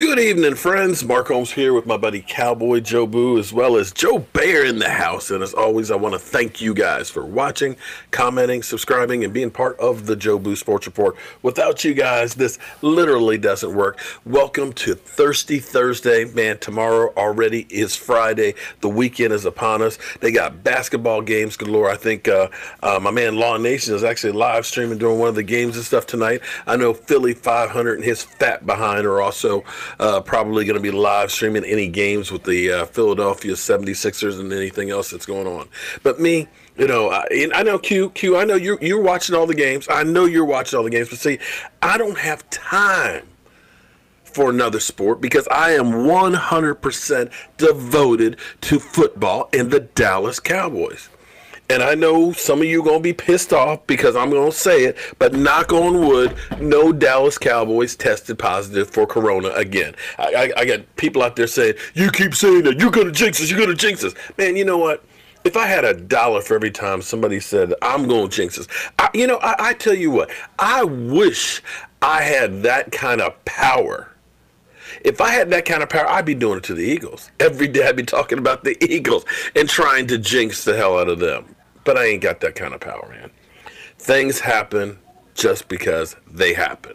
Good evening, friends. Mark Holmes here with my buddy Cowboy Joe Boo, as well as Joe Bear in the house. And as always, I want to thank you guys for watching, commenting, subscribing, and being part of the Joe Boo Sports Report. Without you guys, this literally doesn't work. Welcome to Thirsty Thursday. Man, tomorrow already is Friday. The weekend is upon us. They got basketball games galore. I think my man Law Nation is actually live streaming during one of the games and stuff tonight. I know Philly 500 and his fat behind are also probably going to be live streaming any games with the Philadelphia 76ers and anything else that's going on. But me, I know Q, I know you're watching all the games. I know you're watching all the games. But see, I don't have time for another sport because I am 100% devoted to football and the Dallas Cowboys. And I know some of you are going to be pissed off because I'm going to say it, but knock on wood, no Dallas Cowboys tested positive for corona again. I got people out there saying, you keep saying that, you're going to jinx us, you're going to jinx us. Man, you know what? If I had $1 for every time somebody said, I'm going to jinx us, I tell you what, I wish I had that kind of power. If I had that kind of power, I'd be doing it to the Eagles. Every day I'd be talking about the Eagles and trying to jinx the hell out of them. But I ain't got that kind of power, man. Things happen just because they happen.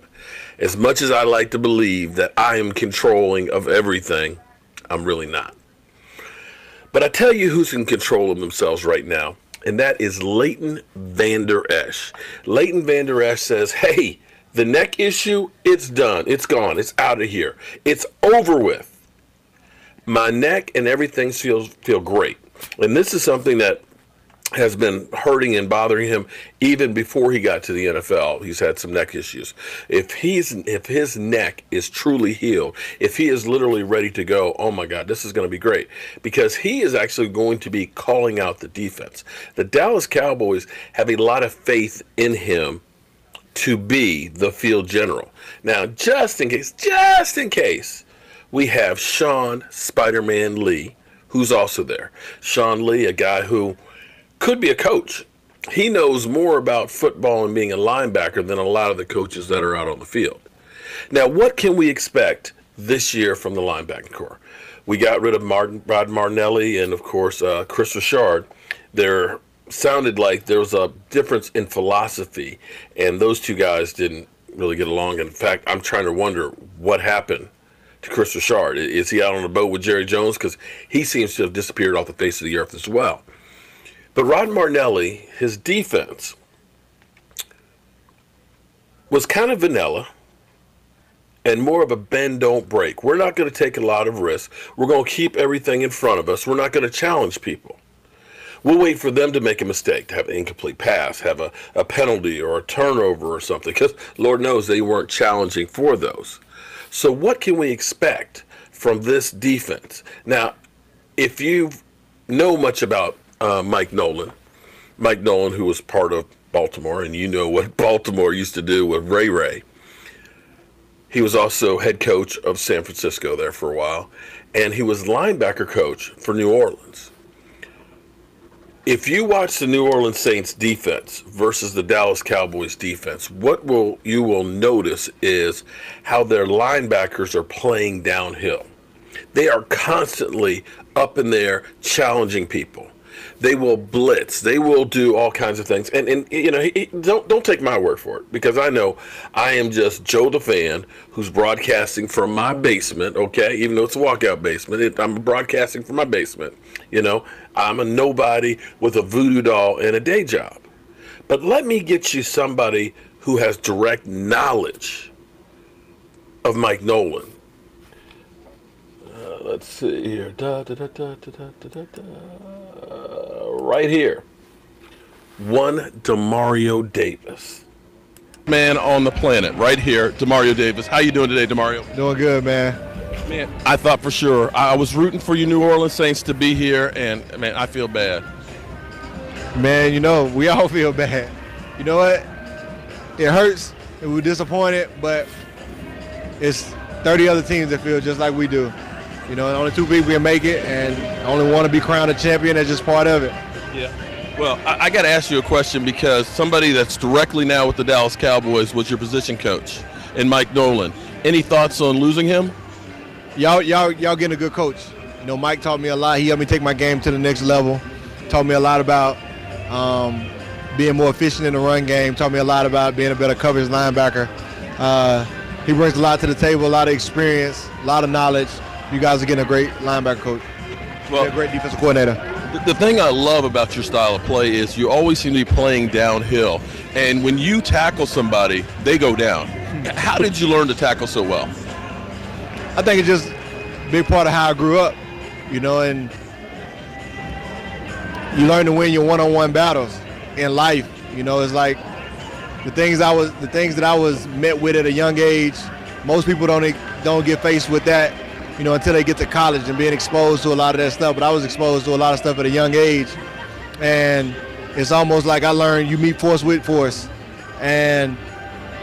As much as I like to believe that I am controlling of everything, I'm really not. But I tell you who's in control of themselves right now, and that is Leighton Vander Esch. Leighton Vander Esch says, hey, the neck issue, it's done. It's gone. It's out of here. It's over with. My neck and everything feel great. And this is something that has been hurting and bothering him even before he got to the NFL. He's had some neck issues. If his neck is truly healed, if he is literally ready to go, oh my God, this is going to be great, because he is actually going to be calling out the defense. The Dallas Cowboys have a lot of faith in him to be the field general. Now, just in case, we have Sean Spider-Man Lee, who's also there. Sean Lee, a guy who could be a coach. He knows more about football and being a linebacker than a lot of the coaches that are out on the field. Now, what can we expect this year from the linebacking core? We got rid of Rod Martinelli and, of course, Chris Richard. There sounded like there was a difference in philosophy, and those two guys didn't really get along. In fact, I'm trying to wonder what happened to Chris Richard. Is he out on a boat with Jerry Jones? Because he seems to have disappeared off the face of the earth as well. But Rod Martinelli, his defense was kind of vanilla and more of a bend, don't break. We're not going to take a lot of risks. We're going to keep everything in front of us. We're not going to challenge people. We'll wait for them to make a mistake, to have an incomplete pass, have a penalty or a turnover or something, because Lord knows they weren't challenging for those. So what can we expect from this defense? Now, if you know much about Mike Nolan, who was part of Baltimore, and you know what Baltimore used to do with Ray Ray. He was also head coach of San Francisco there for a while, and he was linebacker coach for New Orleans. If you watch the New Orleans Saints defense versus the Dallas Cowboys defense, what you will notice is how their linebackers are playing downhill. They are constantly up in there challenging people. They will blitz. They will do all kinds of things. And don't take my word for it, because I know I am just Joe the fan who's broadcasting from my basement, okay? Even though it's a walkout basement, I'm broadcasting from my basement. I'm a nobody with a voodoo doll and a day job. But let me get you somebody who has direct knowledge of Mike Nolan. Let's see here. Right here. One DeMario Davis. Man on the planet, right here, DeMario Davis. How you doing today, DeMario? Doing good, man. Man, I thought for sure. I was rooting for you New Orleans Saints to be here, and, man, I feel bad. Man, we all feel bad. You know what? It hurts, and we're disappointed, but it's 30 other teams that feel just like we do. Only two people can make it, and only one to be crowned a champion. That's just part of it. Yeah. Well, I got to ask you a question, because somebody that's directly now with the Dallas Cowboys was your position coach, and Mike Nolan. Any thoughts on losing him? y'all getting a good coach. You know, Mike taught me a lot. He helped me take my game to the next level. Taught me a lot about being more efficient in the run game. Taught me a lot about being a better coverage linebacker. He brings a lot to the table, a lot of experience, a lot of knowledge. You guys are getting a great linebacker coach. Well, a great defensive coordinator. The thing I love about your style of play is you always seem to be playing downhill. And when you tackle somebody, they go down. How did you learn to tackle so well? I think it's just a big part of how I grew up, you know, and you learn to win your one-on-one battles in life. You know, it's like the things that I was met with at a young age. Most people don't get faced with that, you know, until they get to college and being exposed to a lot of that stuff. But I was exposed to a lot of stuff at a young age, and it's almost like I learned you meet force with force. And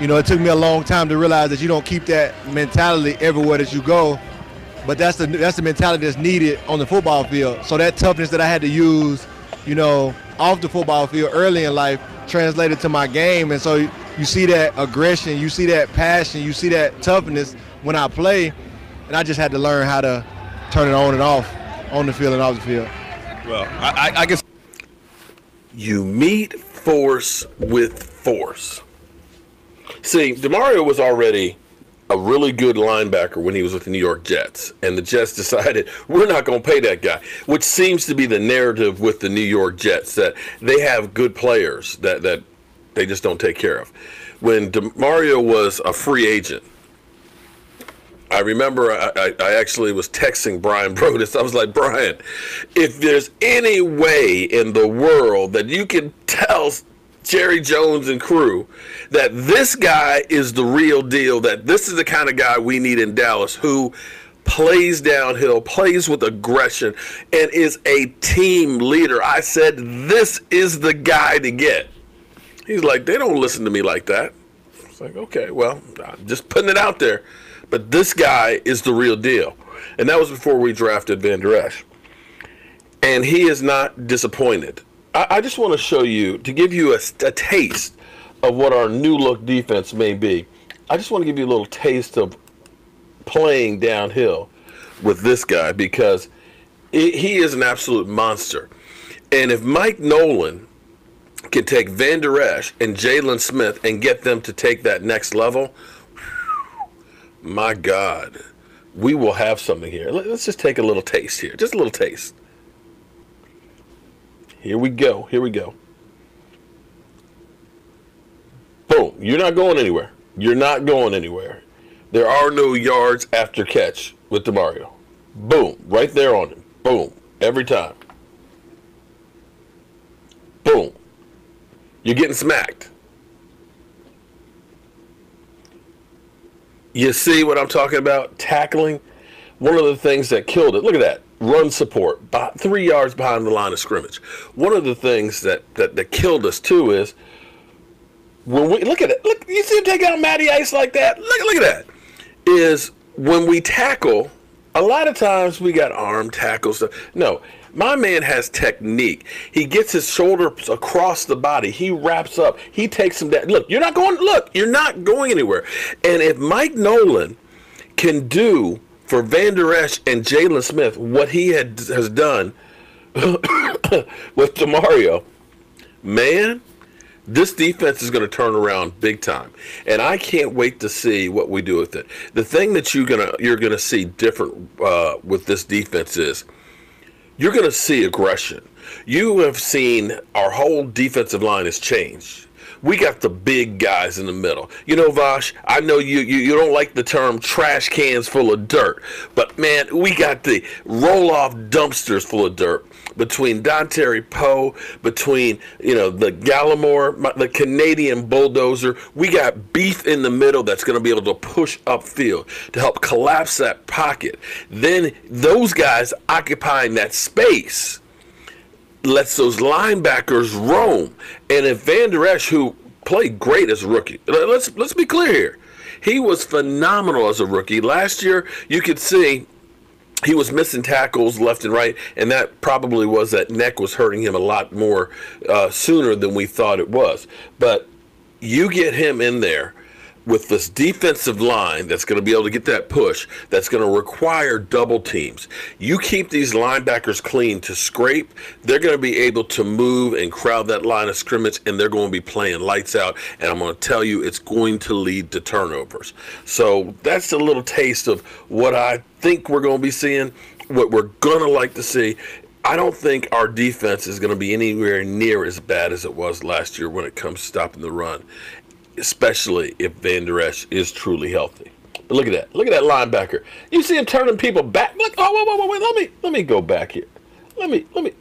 you know, it took me a long time to realize that you don't keep that mentality everywhere that you go, but that's the mentality that's needed on the football field. So that toughness that I had to use, you know, off the football field early in life translated to my game. And so you see that aggression, you see that passion, you see that toughness when I play, and I just had to learn how to turn it on and off, on the field and off the field. Well, I guess you meet force with force. See, DeMario was already a really good linebacker when he was with the New York Jets, and the Jets decided we're not going to pay that guy, which seems to be the narrative with the New York Jets, that they have good players that they just don't take care of. When DeMario was a free agent, I remember I actually was texting Brian Brodus. I was like, Brian, if there's any way in the world that you can tell Jerry Jones and crew that this guy is the real deal, that this is the kind of guy we need in Dallas, who plays downhill, plays with aggression, and is a team leader, I said, this is the guy to get. He's like, they don't listen to me like that. It's like, okay, well, I'm just putting it out there. But this guy is the real deal. And that was before we drafted Vander Esch. And he is not disappointed. I just want to show you, to give you a taste of what our new look defense may be. I just want to give you a little taste of playing downhill with this guy, because he is an absolute monster. And if Mike Nolan can take Vander Esch and Jalen Smith and get them to take that next level, my God, we will have something here. Let's just take a little taste here, just a little taste. Here we go. Here we go. Boom. You're not going anywhere. You're not going anywhere. There are no yards after catch with DeMario. Boom. Right there on him. Boom. Every time. Boom. You're getting smacked. You see what I'm talking about? Tackling. One of the things that killed it. Look at that. Run support, 3 yards behind the line of scrimmage. One of the things that killed us too is when we look at it. Look, you see him take out Matty Ice like that. Look at that. Is when we tackle. A lot of times we got arm tackles. No, my man has technique. He gets his shoulders across the body. He wraps up. He takes him down. Look, you're not going. Look, you're not going anywhere. And if Mike Nolan can do for Vander Esch and Jalen Smith what he has done with DeMario, man, this defense is going to turn around big time. And I can't wait to see what we do with it. The thing that you're gonna see different with this defense is you're going to see aggression. You have seen our whole defensive line has changed. We got the big guys in the middle. You know, Vash, I know you don't like the term trash cans full of dirt, but, man, we got the roll-off dumpsters full of dirt between Dontari Poe, between, you know, the Gallimore, the Canadian bulldozer. We got beef in the middle that's going to be able to push upfield to help collapse that pocket. Then those guys occupying that space lets those linebackers roam. And if Vander Esch, who played great as a rookie, let's be clear here, he was phenomenal as a rookie. Last year, you could see he was missing tackles left and right, and that probably was that neck was hurting him a lot more sooner than we thought it was. But you get him in there, with this defensive line that's going to be able to get that push, that's going to require double teams. You keep these linebackers clean to scrape, they're going to be able to move and crowd that line of scrimmage, and they're going to be playing lights out. And I'm going to tell you, it's going to lead to turnovers. So that's a little taste of what I think we're going to be seeing, what we're going to like to see. I don't think our defense is going to be anywhere near as bad as it was last year when it comes to stopping the run, especially if Vander Esch is truly healthy. But look at that. Look at that linebacker. You see him turning people back. Look, oh, wait. Let me go back here.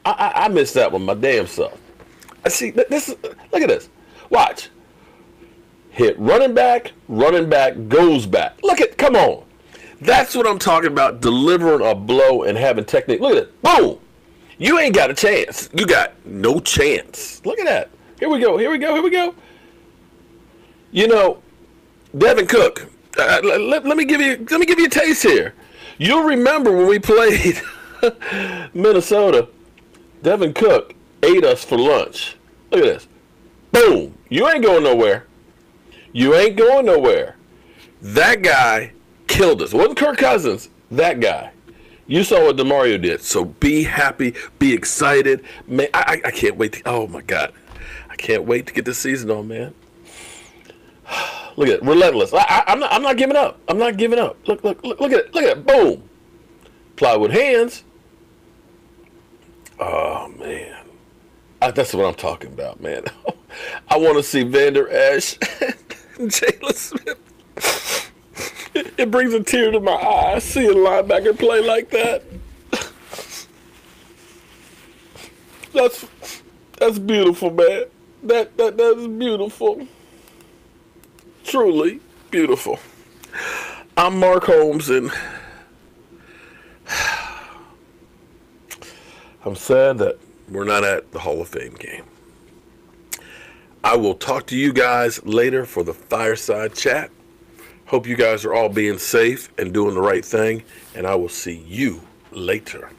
I missed that one, my damn self. I see this. Look at this. Watch. Hit running back, goes back. Come on. That's what I'm talking about, delivering a blow and having technique. Look at it. Boom. You ain't got a chance. You got no chance. Look at that. Here we go. You know, Devin Cook. Let me give you a taste here. You'll remember when we played Minnesota. Devin Cook ate us for lunch. Look at this. Boom. You ain't going nowhere. That guy killed us. It wasn't Kirk Cousins. That guy. You saw what DeMario did. So be happy. Be excited. Man, I can't wait. Oh, my God. I can't wait to get this season on, man. Look at it. Relentless. I'm not giving up. Look at it. Boom. Plywood hands. Oh, man. That's what I'm talking about, man. I want to see Vander Esch and Jalen Smith. It brings a tear to my eye seeing a linebacker play like that. That's beautiful, man. That is beautiful. Truly beautiful. I'm Mark Holmes, and I'm sad that we're not at the Hall of Fame game. I will talk to you guys later for the fireside chat. Hope you guys are all being safe and doing the right thing, and I will see you later.